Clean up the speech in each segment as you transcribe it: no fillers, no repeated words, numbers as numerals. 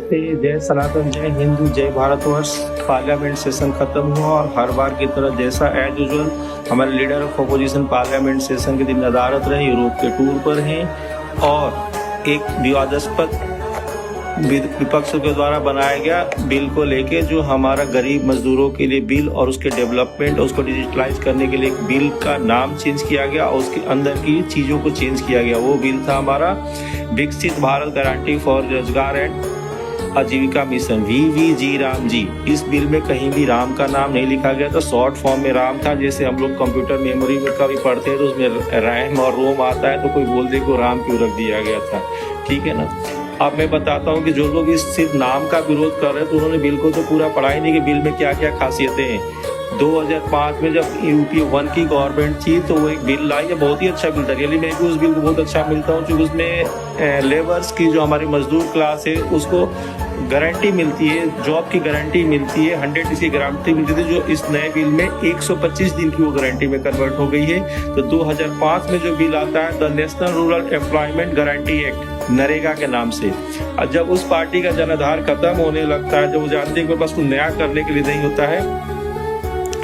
जय सनातन, जय हिंदू, जय भारतवर्ष। पार्लियामेंट सेशन खत्म हुआ और हर बार की तरह जैसा एज यूजुअल हमारे leader of opposition parliament session के दिन नदारत रहे, यूरोप के टूर पर हैं और एक विवादास्पद विपक्षों के द्वारा बनाया गया बिल को लेके, जो हमारा गरीब मजदूरों के लिए बिल और उसके डेवलपमेंट, उसको डिजिटलाइज करने के लिए एक बिल का नाम चेंज किया गया और उसके अंदर की चीज़ों को चेंज किया गया। वो बिल था हमारा विकसित भारत गारंटी फॉर रोजगार एंड आजीविका मिशन, VVG राम जी। इस बिल में कहीं भी राम का नाम नहीं लिखा गया था, शॉर्ट फॉर्म में राम था। जैसे हम लोग कंप्यूटर मेमोरी में कभी पढ़ते हैं तो उसमें रैम और रोम आता है, तो कोई बोल दे को राम क्यों रख दिया गया था, ठीक है ना। अब मैं बताता हूँ कि जो लोग इस सिर्फ नाम का विरोध कर रहे हैं तो उन्होंने बिल को तो पूरा पढ़ा ही नहीं कि बिल में क्या क्या खासियतें हैं। 2005 में जब UPA 1 की गवर्नमेंट थी तो वो एक बिल लाई है, बहुत ही अच्छा बिल था। रियली मैं भी उस बिल को बहुत अच्छा मिलता हूँ क्योंकि उसमें लेबर्स की, जो हमारी मजदूर क्लास है, उसको गारंटी मिलती है, जॉब की गारंटी मिलती है, 100 डेज की गारंटी मिलती थी, जो इस नए बिल में 125 दिन की वो गारंटी में कन्वर्ट हो गई है। तो 2005 में जो बिल आता है, the national rural employment guarantee act, NREGA के नाम से, और जब उस पार्टी का जनाधार खत्म होने लगता है, जब वो जानते हैं कि बस कुछ नया करने के लिए नहीं होता है,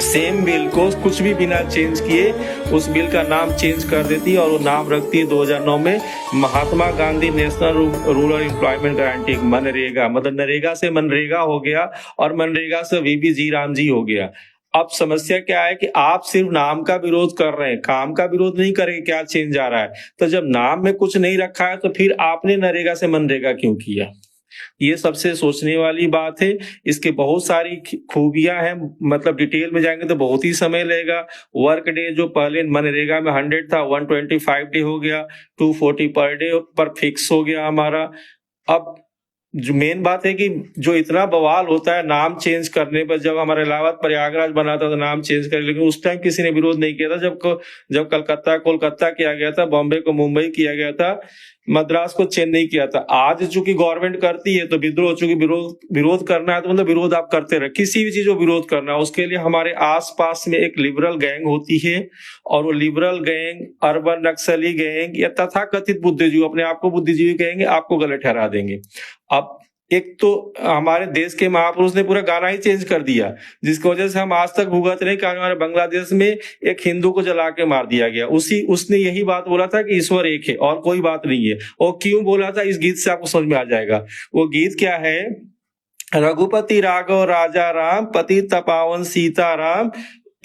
सेम बिल को कुछ भी बिना चेंज किए उस बिल का नाम चेंज कर देती है और वो नाम रखती है 2009 में Mahatma Gandhi national rural employment guarantee, MNREGA. मतलब नरेगा से मनरेगा हो गया और मनरेगा से VVG राम जी हो गया। अब समस्या क्या है कि आप सिर्फ नाम का विरोध कर रहे हैं, काम का विरोध नहीं करेंगे, क्या चेंज आ रहा है। तो जब नाम में कुछ नहीं रखा है तो फिर आपने नरेगा से मनरेगा क्यों किया, ये सबसे सोचने वाली बात है। इसके बहुत सारी खूबियां हैं, मतलब डिटेल में जाएंगे तो बहुत ही समय लगेगा। वर्क डे जो पहले मनरेगा में 100 था, 125 डे हो गया, 240 पर डे पर फिक्स हो गया हमारा। अब जो मेन बात है कि जो इतना बवाल होता है नाम चेंज करने पर, जब हमारा इलाहाबाद प्रयागराज बना था तो नाम चेंज कर, लेकिन उस टाइम किसी ने विरोध नहीं किया था। जब कलकत्ता कोलकाता किया गया था, बॉम्बे को मुंबई किया गया था, मद्रास को चेन्नई किया था। आज चूंकि गवर्नमेंट करती है तो विद्रोह, चूंकि विरोध करना है तो मतलब विरोध आप करते रहे, किसी भी चीज को विरोध करना है, उसके लिए हमारे आसपास में एक लिबरल गैंग होती है और वो लिबरल गैंग, अर्बन नक्सली गैंग या तथाकथित बुद्धिजीवी, अपने आप को बुद्धिजीवी कहेंगे, आपको गलत ठहरा देंगे। अब एक तो हमारे देश के महापुरुष ने पूरा गाना ही चेंज कर दिया, जिसकी वजह से हम आज तक भुगत रहे कि हमारे बांग्लादेश में एक हिंदू को जला के मार दिया गया। उसने यही बात बोला था कि ईश्वर एक है और कोई बात नहीं है। और क्यों बोला था, इस गीत से आपको समझ में आ जाएगा। वो गीत क्या है, रघुपति राघव राजा राम, पति तपावन सीता राम,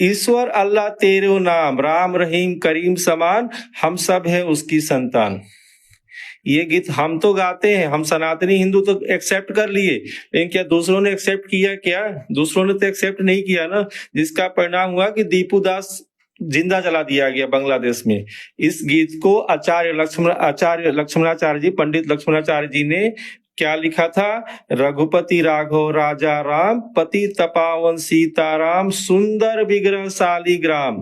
ईश्वर अल्लाह तेरे नाम, राम रहीम करीम समान, हम सब है उसकी संतान। ये गीत हम तो गाते हैं, हम सनातनी हिंदू तो एक्सेप्ट कर लिए, लेकिन क्या दूसरों ने एक्सेप्ट किया? क्या दूसरों ने तो एक्सेप्ट नहीं किया ना, जिसका परिणाम हुआ कि दीपू दास जिंदा जला दिया गया बांग्लादेश में। इस गीत को आचार्य लक्ष्मणाचार्य जी, पंडित लक्ष्मणाचार्य जी ने क्या लिखा था, रघुपति राघव राजा राम, पति तपावन सीताराम, सुंदर विग्रह शालिग्राम,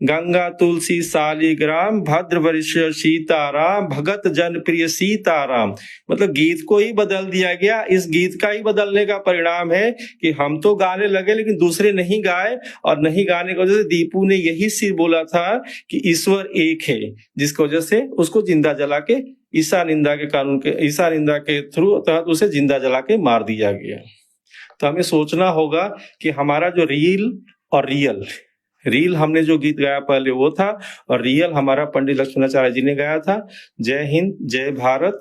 गंगा तुलसी शालिग्राम, भद्र वरिष्ठ सीताराम, भगत जन प्रिय सीताराम। मतलब गीत को ही बदल दिया गया। इस गीत का ही बदलने का परिणाम है कि हम तो गाने लगे लेकिन दूसरे नहीं गाए, और नहीं गाने की वजह से दीपू ने यही सिर्फ बोला था कि ईश्वर एक है, जिसकी वजह से उसको जिंदा जला के ईसा निंदा के थ्रू तहत उसे जिंदा जला के मार दिया गया। तो हमें सोचना होगा कि हमारा जो रील हमने जो गीत गाया पहले वो था, और रियल हमारा पंडित लक्ष्मणाचार्य जी ने गाया था। जय हिंद, जय भारत।